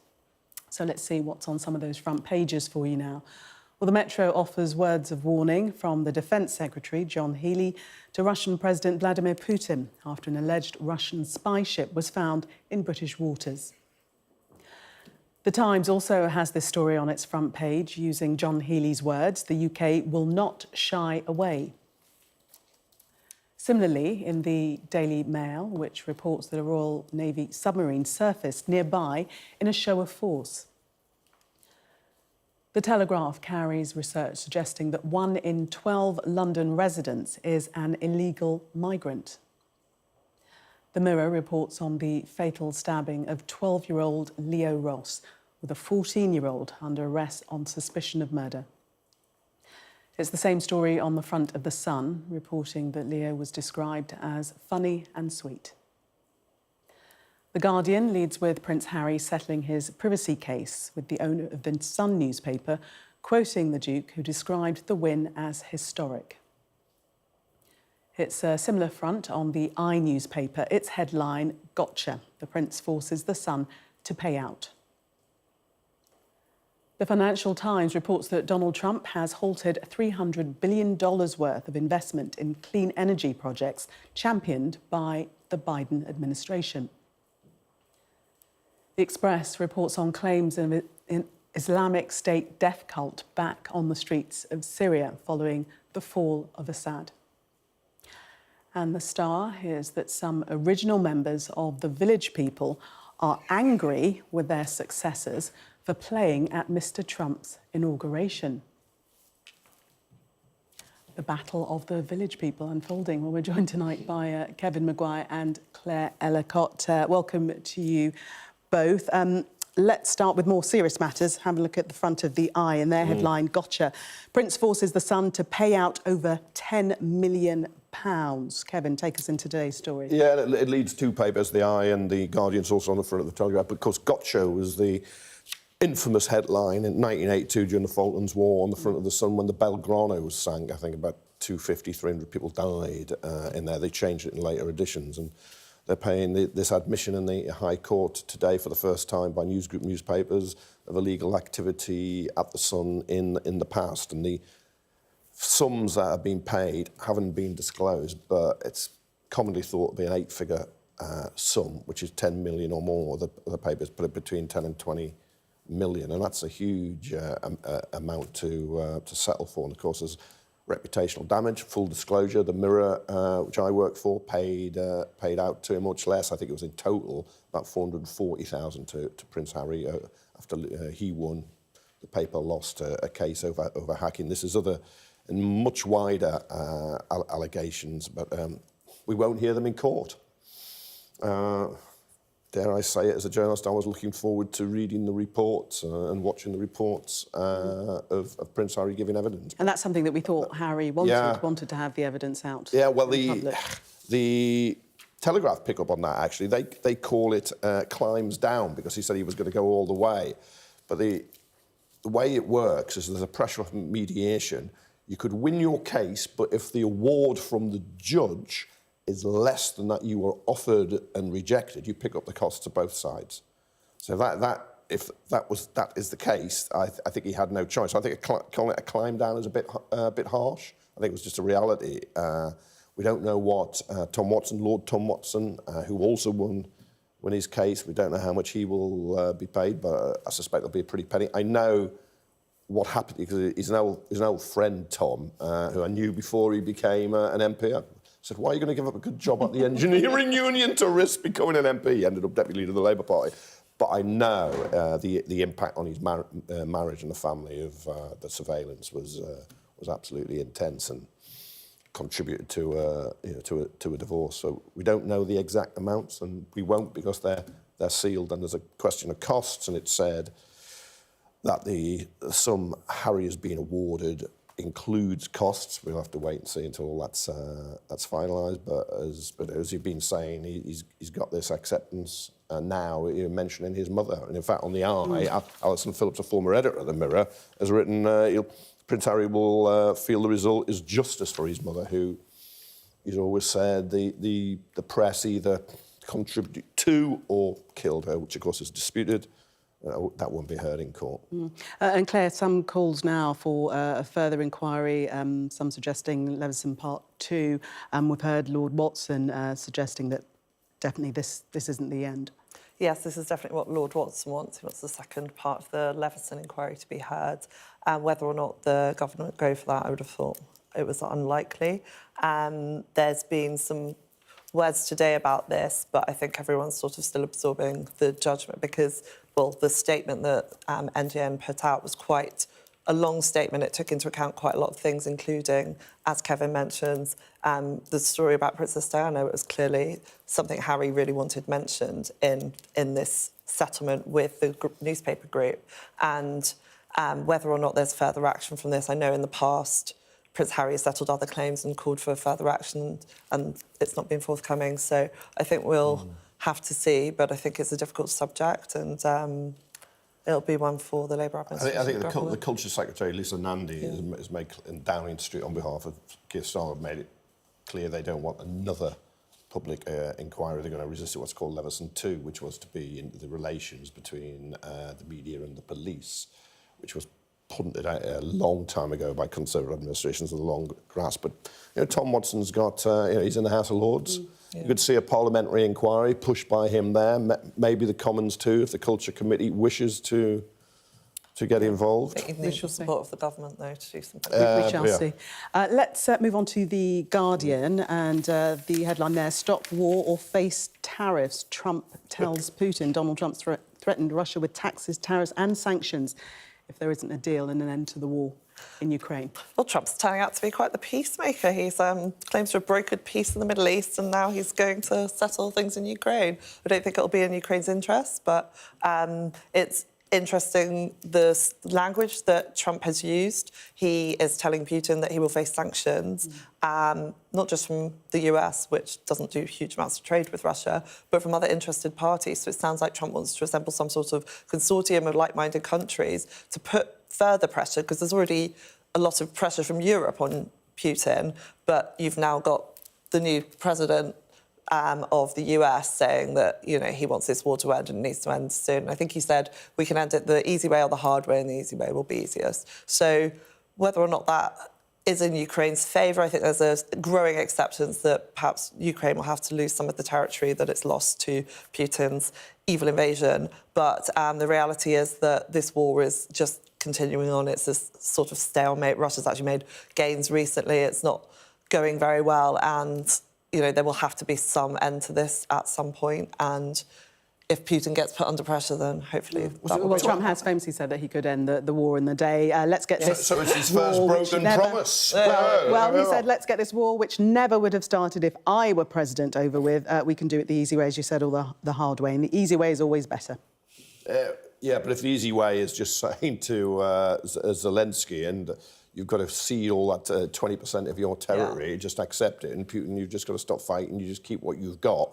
S1: So let's see what's on some of those front pages for you now. Well, the Metro offers words of warning from the Defence Secretary, John Healey, to Russian President Vladimir Putin after an alleged Russian spy ship was found in British waters. The Times also has this story on its front page using John Healey's words, the UK will not shy away. Similarly, in the Daily Mail, which reports that a Royal Navy submarine surfaced nearby in a show of force. The Telegraph carries research suggesting that 1 in 12 London residents is an illegal migrant. The Mirror reports on the fatal stabbing of 12-year-old Leo Ross, with a 14-year-old under arrest on suspicion of murder. It's the same story on the front of The Sun, reporting that Leo was described as funny and sweet. The Guardian leads with Prince Harry settling his privacy case with the owner of the Sun newspaper, quoting the Duke, who described the win as historic. It's a similar front on the I newspaper. Its headline, Gotcha. The Prince forces the Sun to pay out. The Financial Times reports that Donald Trump has halted $300 billion worth of investment in clean energy projects championed by the Biden administration. The Express reports on claims of an Islamic State death cult back on the streets of Syria following the fall of Assad. And The Star hears that some original members of the Village People are angry with their successors for playing at Mr. Trump's inauguration. The battle of the Village People unfolding. Well, we're joined tonight by Kevin Maguire and Claire Ellicott. Welcome to you both. Let's start with more serious matters. Have a look at the front of the Eye and their headline, Gotcha. Prince forces the Sun to pay out over £10 million. Kevin, take us into today's story.
S14: Yeah, it leads two papers, the Eye and the Guardian's also on the front of the Telegraph. But of course, Gotcha was the infamous headline in 1982 during the Falklands War on the front of the Sun when the Belgrano sank. I think about 250, 300 people died in there. They changed it in later editions, and they're paying this admission in the High Court today for the first time by Newsgroup newspapers of illegal activity at the Sun in the past. And the sums that have been paid haven't been disclosed, but it's commonly thought to be an 8-figure sum, which is 10 million or more. The papers put it between 10 and 20 million, and that's a huge amount to settle for. And of course, there's reputational damage. Full disclosure: the Mirror, which I work for, paid out to him much less. I think it was in total about 440,000 to Prince Harry after he won. The paper lost a case over hacking. This is other and much wider allegations, but we won't hear them in court. Dare I say it, as a journalist, I was looking forward to reading the reports and watching the reports of Prince Harry giving evidence.
S1: And that's something that we thought Harry wanted to have the evidence out.
S14: Yeah, well, the Telegraph pick up on that, actually. They call it climbs down, because he said he was going to go all the way. But the way it works is there's a pressure of mediation. You could win your case, but if the award from the judge is less than that you were offered and rejected, you pick up the costs of both sides. So if that is the case, I think he had no choice. I think calling it a climb down is a bit harsh. I think it was just a reality. We don't know what Lord Tom Watson, who also won his case, we don't know how much he will be paid, but I suspect there'll be a pretty penny. I know what happened, because he's an old friend, Tom, who I knew before he became an MP. I said, why are you going to give up a good job at the engineering union to risk becoming an MP? He ended up deputy leader of the Labour Party. But I know the impact on his marriage and the family of the surveillance was absolutely intense and contributed to a divorce. So we don't know the exact amounts, and we won't, because they're sealed. And there's a question of costs, and it's said that the sum Harry has been awarded includes costs. We'll have to wait and see until all that's finalised. But as you've been saying, he's got this acceptance now. You're mentioning his mother, and in fact, on the Eye, Alison Phillips, a former editor of the Mirror, has written Prince Harry will feel the result is justice for his mother, who he's always said the press either contributed to or killed her, which of course is disputed. that won't be heard in court.
S1: And Claire, some calls now for a further inquiry, some suggesting Leveson Part 2. We've heard Lord Watson suggesting that definitely this isn't the end.
S2: Yes, this is definitely what Lord Watson wants. He wants the second part of the Leveson inquiry to be heard. Whether or not the government would go for that, I would have thought it was unlikely. There's been some words today about this, but I think everyone's sort of still absorbing the judgment because, well, the statement that NGN put out was quite a long statement. It took into account quite a lot of things, including, as Kevin mentions, the story about Princess Diana. It was clearly something Harry really wanted mentioned in this settlement with the newspaper group. And whether or not there's further action from this, I know in the past Prince Harry has settled other claims and called for further action, and it's not been forthcoming. So I think we'll have to see, but I think it's a difficult subject, and it'll be one for the Labour administration.
S14: I think the Culture Secretary, Lisa Nandy, has made in Downing Street on behalf of Keir Starmer, made it clear they don't want another public inquiry. They're going to resist what's called Leveson 2, which was to be into the relations between the media and the police, which was punted out a long time ago by Conservative administrations with a long grasp. But Tom Watson's got, he's in the House of Lords. You could see a parliamentary inquiry pushed by him there. Maybe the Commons too, if the Culture Committee wishes to get involved.
S2: I think you need the support of the government, though, to do something.
S1: We shall see. Let's move on to The Guardian, and the headline there, Stop War or Face Tariffs. Trump tells Putin. Donald Trump threatened Russia with taxes, tariffs and sanctions if there isn't a deal and an end to the war in Ukraine.
S2: Well, Trump's turning out to be quite the peacemaker. He's claims to have brokered peace in the Middle East, and now he's going to settle things in Ukraine. I don't think it'll be in Ukraine's interest, but it's interesting the language that Trump has used. He is telling Putin that he will face sanctions, not just from the US, which doesn't do huge amounts of trade with Russia, but from other interested parties. So it sounds like Trump wants to assemble some sort of consortium of like-minded countries to put further pressure, because there's already a lot of pressure from Europe on Putin, but you've now got the new president of the US saying that, he wants this war to end and it needs to end soon. I think he said we can end it the easy way or the hard way, and the easy way will be easiest. So whether or not that is in Ukraine's favour, I think there's a growing acceptance that perhaps Ukraine will have to lose some of the territory that it's lost to Putin's evil invasion. But the reality is that this war is just continuing on. It's this sort of stalemate. Russia's actually made gains recently. It's not going very well, and there will have to be some end to this at some point, and if Putin gets put under pressure, then hopefully...
S1: Well, Trump has famously said that he could end the war in the day. Let's get this
S14: So it's his first broken promise.
S1: Well, he said, let's get this war, which never would have started if I were president, over with. We can do it the easy way, as you said, or the hard way, and the easy way is always better.
S14: Yeah, but if the easy way is just saying to Zelensky, and you've got to cede all that 20% of your territory, just accept it, and Putin, you've just got to stop fighting, you just keep what you've got,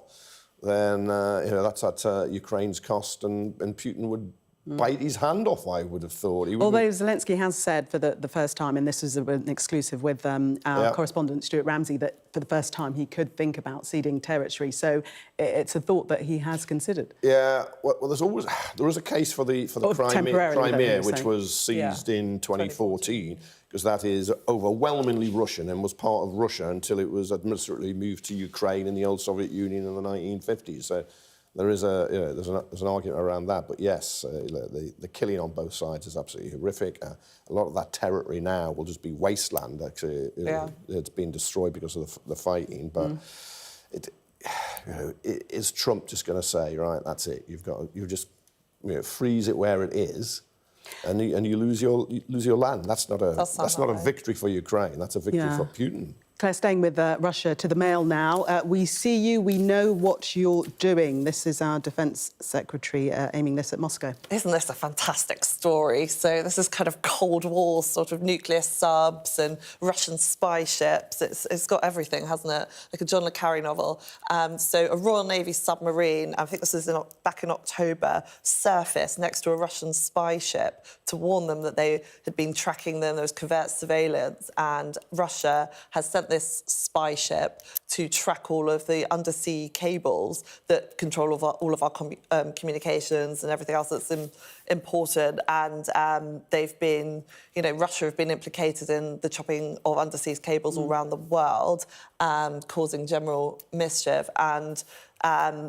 S14: then that's at Ukraine's cost, and Putin would bite his hand off, I would have thought.
S1: Although Zelensky has said for the first time, and this is an exclusive with our correspondent Stuart Ramsey, that for the first time he could think about ceding territory. So it's a thought that he has considered.
S14: Yeah, well, there was a case for the Crimea, which was seized in 2014, because that is overwhelmingly Russian and was part of Russia until it was administratively moved to Ukraine in the old Soviet Union in the 1950s. So there is there's an argument around that, but yes, the killing on both sides is absolutely horrific. A lot of that territory now will just be wasteland. Actually, it's been destroyed because of the fighting. But is Trump just going to say, right, that's it? You just freeze it where it is, and you lose your land. That's not a victory for Ukraine. That's a victory for Putin.
S1: Claire, staying with Russia, to the Mail now. We see you, we know what you're doing. This is our Defence Secretary aiming this at Moscow.
S2: Isn't this a fantastic story? So this is kind of Cold War sort of nuclear subs and Russian spy ships. It's got everything, hasn't it? Like a John le Carré novel. So a Royal Navy submarine, I think this is back in October, surfaced next to a Russian spy ship to warn them that they had been tracking them. There was covert surveillance, and Russia has sent this spy ship to track all of the undersea cables that control all of our communications and everything else that's important, and they've been, Russia have been implicated in the chopping of undersea cables all around the world and causing general mischief. And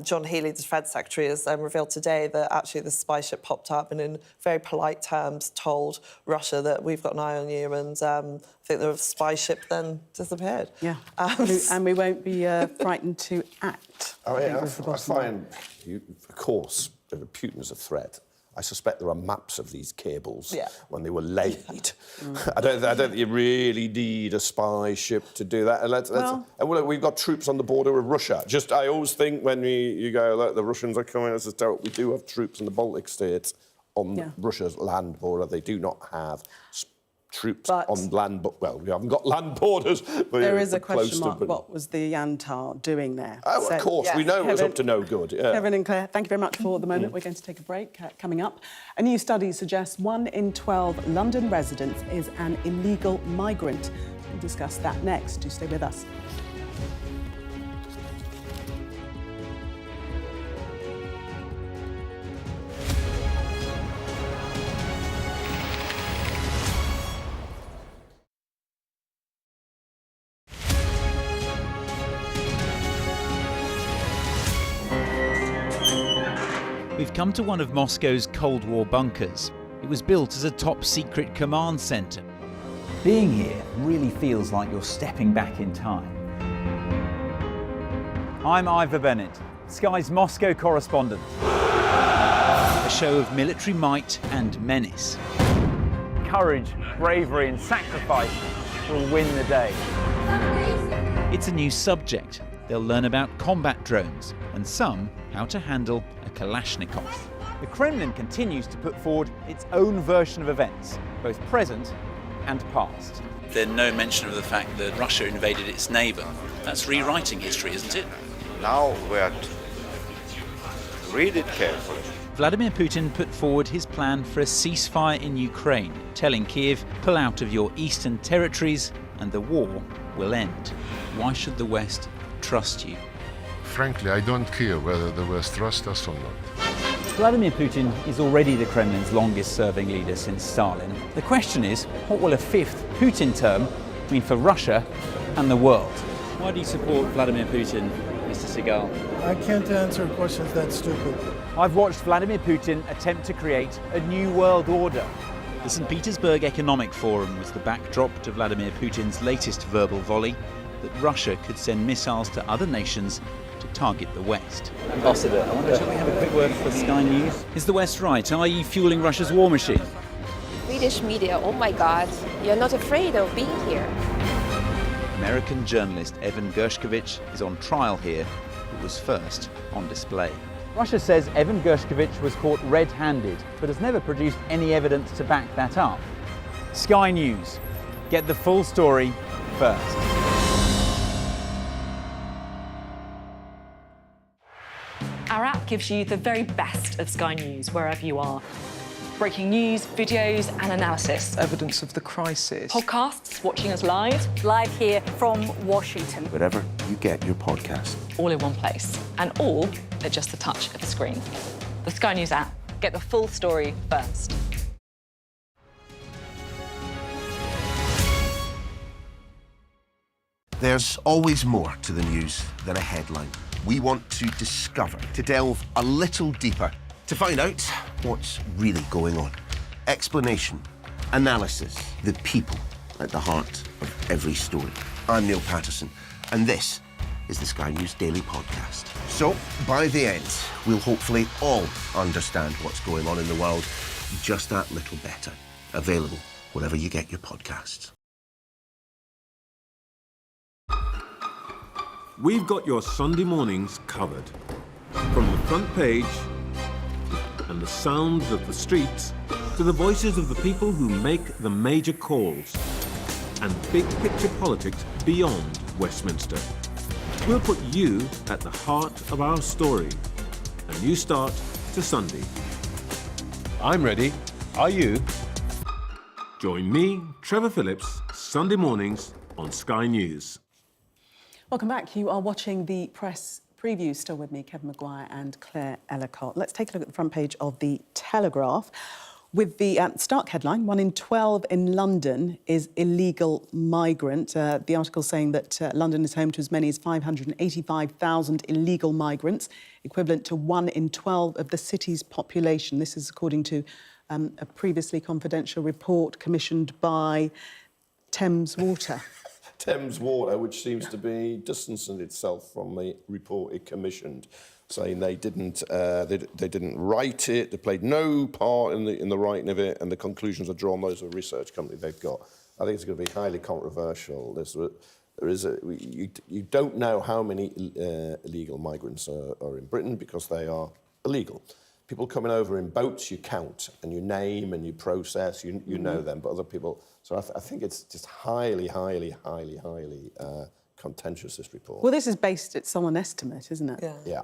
S2: John Healey, the Defence Secretary, has revealed today that actually the spy ship popped up and in very polite terms told Russia that we've got an eye on you, and I think the spy ship then disappeared.
S1: Yeah, and we won't be frightened to act.
S14: I find, of course, Putin's a threat. I suspect there are maps of these cables when they were laid. I don't think you really need a spy ship to do that. And we've got troops on the border of Russia. I always think when you go, look, the Russians are coming, we do have troops in the Baltic states on Russia's land border. They do not have troops on land, we haven't got land borders. But
S1: there is a question mark. What was the Yantar doing there?
S14: Oh, of course, we know it was up to no good. Yeah.
S1: Kevin and Claire, thank you very much for the moment. We're going to take a break. Coming up, a new study suggests 1 in 12 London residents is an illegal migrant. We'll discuss that next. Do stay with us.
S15: We've come to one of Moscow's Cold War bunkers. It was built as a top-secret command centre.
S16: Being here really feels like you're stepping back in time. I'm Ivor Bennett, Sky's Moscow correspondent.
S15: A show of military might and menace.
S16: Courage, bravery and sacrifice will win the day.
S15: It's a new subject. They'll learn about combat drones and some how to handle a Kalashnikov.
S16: The Kremlin continues to put forward its own version of events, both present and past.
S17: There's no mention of the fact that Russia invaded its neighbour. That's rewriting history, isn't it?
S18: Now we have to read it carefully.
S15: Vladimir Putin put forward his plan for a ceasefire in Ukraine, telling Kiev, pull out of your eastern territories and the war will end. Why should the West trust you?
S19: Frankly, I don't care whether the West trusts us or not.
S16: Vladimir Putin is already the Kremlin's longest-serving leader since Stalin. The question is, what will a fifth Putin term mean for Russia and the world?
S25: Why do you support Vladimir Putin, Mr. Segal?
S22: I can't answer questions that stupid.
S16: I've watched Vladimir Putin attempt to create a new world order.
S15: The St. Petersburg Economic Forum was the backdrop to Vladimir Putin's latest verbal volley that Russia could send missiles to other nations to target the West.
S16: Ambassador, I wonder, shall we have a quick word for Sky News?
S15: Is the West right? Are you fueling Russia's war machine?
S23: Swedish media, oh my God, you're not afraid of being here.
S15: American journalist Evan Gershkovich is on trial here, but was first on display.
S16: Russia says Evan Gershkovich was caught red-handed, but has never produced any evidence to back that up. Sky News, get the full story first.
S24: Our app gives you the very best of Sky News wherever you are. Breaking news, videos and analysis.
S29: Evidence of the crisis.
S24: Podcasts, watching us live. Live here from Washington.
S29: Wherever you get your podcast.
S24: All in one place. And all at just the touch of a screen. The Sky News app. Get the full story first.
S30: There's always more to the news than a headline. We want to discover, to delve a little deeper, to find out what's really going on. Explanation, analysis, the people at the heart of every story. I'm Neil Patterson, and this is the Sky News Daily Podcast. So, by the end, we'll hopefully all understand what's going on in the world just that little better. Available wherever you get your podcasts.
S31: We've got your Sunday mornings covered. From the front page and the sounds of the streets to the voices of the people who make the major calls and big picture politics beyond Westminster. We'll put you at the heart of our story. A new start to Sunday.
S19: I'm ready. Are you?
S31: Join me, Trevor Phillips, Sunday mornings on Sky News.
S1: Welcome back. You are watching the press preview. Still with me, Kevin Maguire and Claire Ellicott. Let's take a look at the front page of the Telegraph. With the stark headline, 1 in 12 in London is illegal migrant. The article saying that London is home to as many as 585,000 illegal migrants, equivalent to 1 in 12 of the city's population. This is according to a previously confidential report commissioned by Thames Water.
S14: Thames Water, which seems to be distancing itself from the report it commissioned, saying they didn't write it, they played no part in the writing of it, and the conclusions are drawn. Those are a research company they've got. I think it's going to be highly controversial. You don't know how many illegal migrants are in Britain because they are illegal. People coming over in boats, you count and you name and you process. You know them, but other people. So I think it's just highly contentious, this report.
S1: Well, this is based, it's on an estimate, isn't it?
S14: Yeah.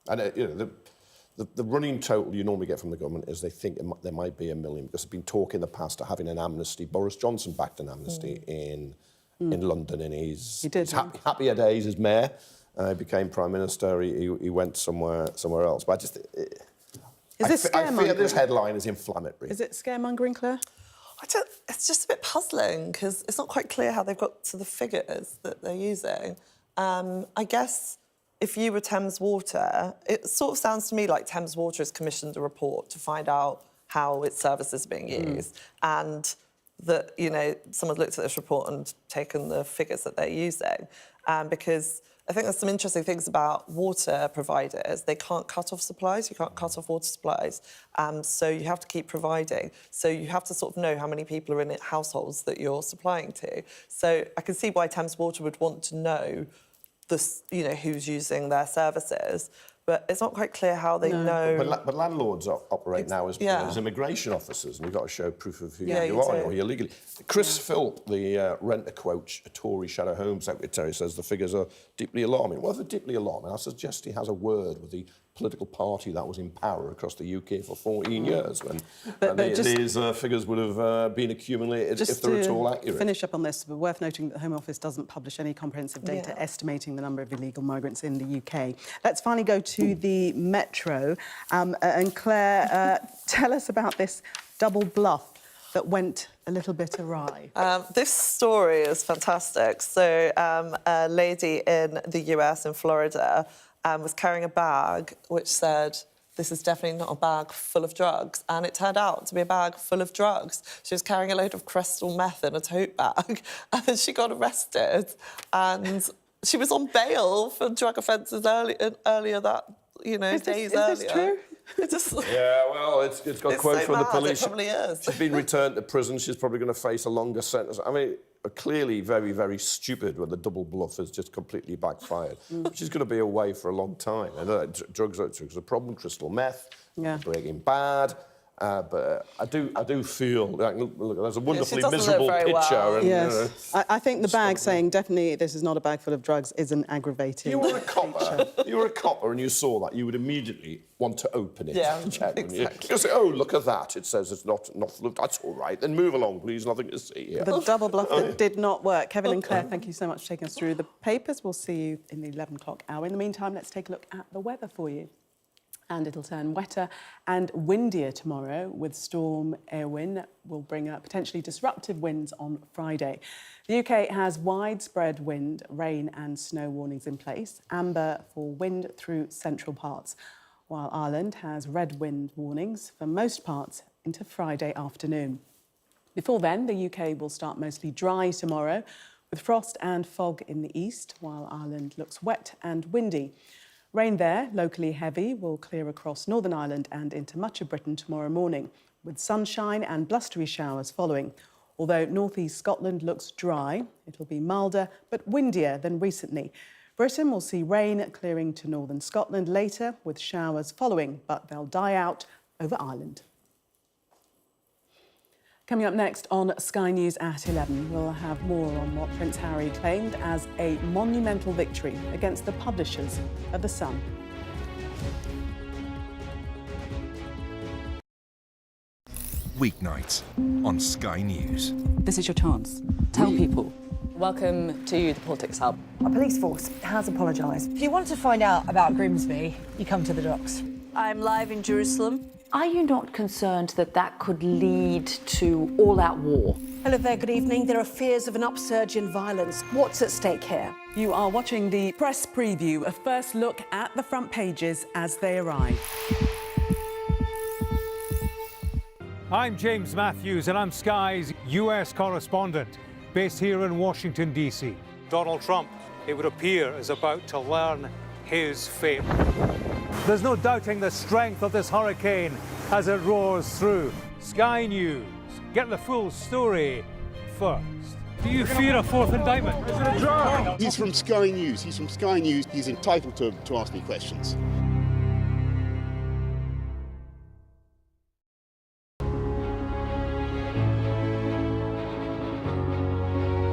S14: And the running total you normally get from the government is they think there might be 1 million, because there's been talk in the past of having an amnesty. Boris Johnson backed an amnesty in London in his happier days as mayor. Became Prime Minister, he went somewhere else. But I fear this headline is inflammatory.
S1: Is it scaremongering, Claire?
S2: It's just a bit puzzling, because it's not quite clear how they've got to the figures that they're using. I guess if you were Thames Water, it sort of sounds to me like Thames Water has commissioned a report to find out how its services are being used, and that, you know, someone's looked at this report and taken the figures that they're using, because I think there's some interesting things about water providers. They can't cut off supplies. You can't cut off water supplies. So you have to keep providing. So you have to sort of know how many people are in households that you're supplying to. So I can see why Thames Water would want to know this, you know, who's using their services. But it's not quite clear how they know.
S14: But landlords operate now as immigration officers, and you've got to show proof of who you are or you're legally. Chris Philp, the rent-a-quote Tory Shadow Home Secretary, says the figures are deeply alarming. Well, if they're deeply alarming, I suggest he has a word with the political party that was in power across the UK for 14 years when these figures would have been accumulated if they're at all accurate.
S1: Just to finish up on this, but worth noting that the Home Office doesn't publish any comprehensive data estimating the number of illegal migrants in the UK. Let's finally go to the Metro. And Claire, tell us about this double bluff that went a little bit awry.
S2: This story is fantastic. So a lady in the US, in Florida, was carrying a bag which said, "This is definitely not a bag full of drugs." And it turned out to be a bag full of drugs. She was carrying a load of crystal meth in a tote bag, and then she got arrested. And she was on bail for drug offences earlier that, you know, days earlier. Is this true?
S14: Yeah, well, it's got a quote from the police.
S2: It probably is.
S14: She's been returned to prison. She's probably going to face a longer sentence. I mean, clearly very stupid when the double bluff has just completely backfired. She's going to be away for a long time. And drugs are a problem. Crystal meth, Breaking Bad. But I do feel like, look, there's a wonderfully miserable picture.
S2: Well.
S14: And,
S1: yes, I think the bag saying definitely this is not a bag full of drugs is an aggravating.
S14: You were a copper. You were a copper, and you saw that. You would immediately want to open it.
S2: Yeah,
S14: to check,
S2: exactly.
S14: You say, "Oh, look at that! It says it's not full of. That's all right. Then move along, please. Nothing to see here."
S1: The double bluff that did not work. Kevin and Claire, thank you so much for taking us through the papers. We'll see you in the 11 o'clock hour. In the meantime, let's take a look at the weather for you. And it'll turn wetter and windier tomorrow, with Storm Eowyn will bring potentially disruptive winds on Friday. The UK has widespread wind, rain and snow warnings in place, amber for wind through central parts, while Ireland has red wind warnings for most parts into Friday afternoon. Before then, the UK will start mostly dry tomorrow, with frost and fog in the east, while Ireland looks wet and windy. Rain there, locally heavy, will clear across Northern Ireland and into much of Britain tomorrow morning, with sunshine and blustery showers following. Although northeast Scotland looks dry, it'll be milder but windier than recently. Britain will see rain clearing to northern Scotland later, with showers following, but they'll die out over Ireland. Coming up next on Sky News at 11, we'll have more on what Prince Harry claimed as a monumental victory against the publishers of The Sun.
S3: Weeknights on Sky News.
S4: This is your chance. Tell people.
S24: Welcome to the Politics Hub.
S3: A police force has apologised. If you want to find out about Grimsby, you come to the docks.
S4: I'm live in Jerusalem.
S24: Are you not concerned that that could lead to all-out war?
S4: Hello there, good evening. There are fears of an upsurge in violence. What's at stake here?
S1: You are watching the press preview, a first look at the front pages as they arrive.
S12: I'm James Matthews, and I'm Sky's US correspondent, based here in Washington, D.C. Donald Trump, it would appear, is about to learn his fate. There's no doubting the strength of this hurricane as it roars through. Sky News, get the full story first. Do you fear a fourth indictment?
S13: He's from Sky News. He's from Sky News. He's entitled to ask me questions.